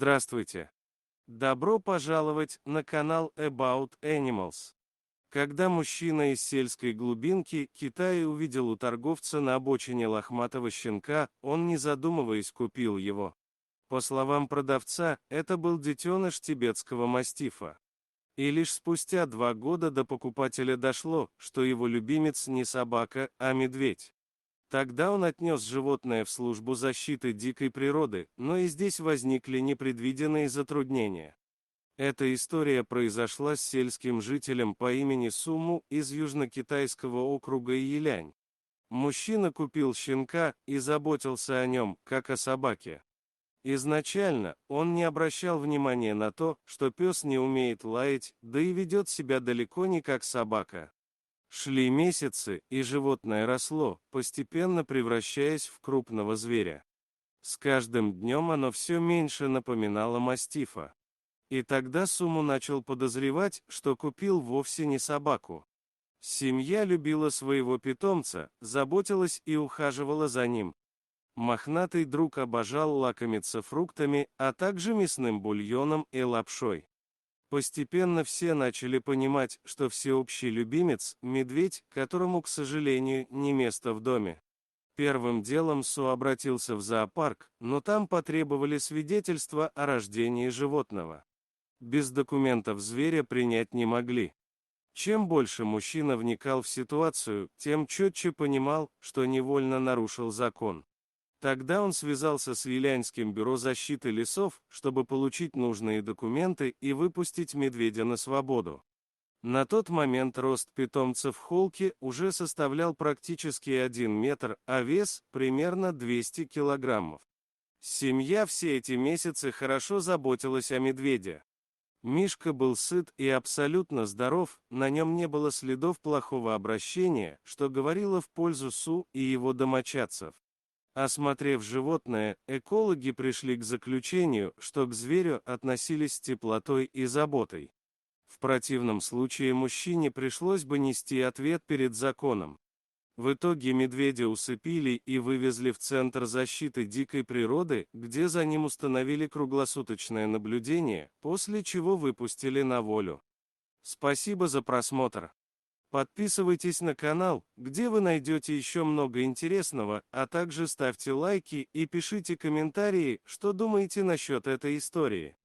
Здравствуйте! Добро пожаловать на канал About Animals. Когда мужчина из сельской глубинки Китая увидел у торговца на обочине лохматого щенка, он, не задумываясь, купил его. По словам продавца, это был детеныш тибетского мастифа. И лишь спустя 2 года до покупателя дошло, что его любимец не собака, а медведь. Тогда он отнес животное в службу защиты дикой природы, но и здесь возникли непредвиденные затруднения. Эта история произошла с сельским жителем по имени Суму из южно-китайского округа Йилянь. Мужчина купил щенка и заботился о нем, как о собаке. Изначально он не обращал внимания на то, что пес не умеет лаять, да и ведет себя далеко не как собака. Шли месяцы, и животное росло, постепенно превращаясь в крупного зверя. С каждым днем оно все меньше напоминало мастифа. И тогда Суму начал подозревать, что купил вовсе не собаку. Семья любила своего питомца, заботилась и ухаживала за ним. Мохнатый друг обожал лакомиться фруктами, а также мясным бульоном и лапшой. Постепенно все начали понимать, что всеобщий любимец – медведь, которому, к сожалению, не место в доме. Первым делом Су обратился в зоопарк, но там потребовали свидетельства о рождении животного. Без документов зверя принять не могли. Чем больше мужчина вникал в ситуацию, тем четче понимал, что невольно нарушил закон. Тогда он связался с Вилянским бюро защиты лесов, чтобы получить нужные документы и выпустить медведя на свободу. На тот момент рост питомца в холке уже составлял практически 1 метр, а вес – примерно 200 килограммов. Семья все эти месяцы хорошо заботилась о медведе. Мишка был сыт и абсолютно здоров, на нем не было следов плохого обращения, что говорило в пользу Су и его домочадцев. Осмотрев животное, экологи пришли к заключению, что к зверю относились с теплотой и заботой. В противном случае мужчине пришлось бы нести ответ перед законом. В итоге медведя усыпили и вывезли в Центр защиты дикой природы, где за ним установили круглосуточное наблюдение, после чего выпустили на волю. Спасибо за просмотр. Подписывайтесь на канал, где вы найдете еще много интересного, а также ставьте лайки и пишите комментарии, что думаете насчет этой истории.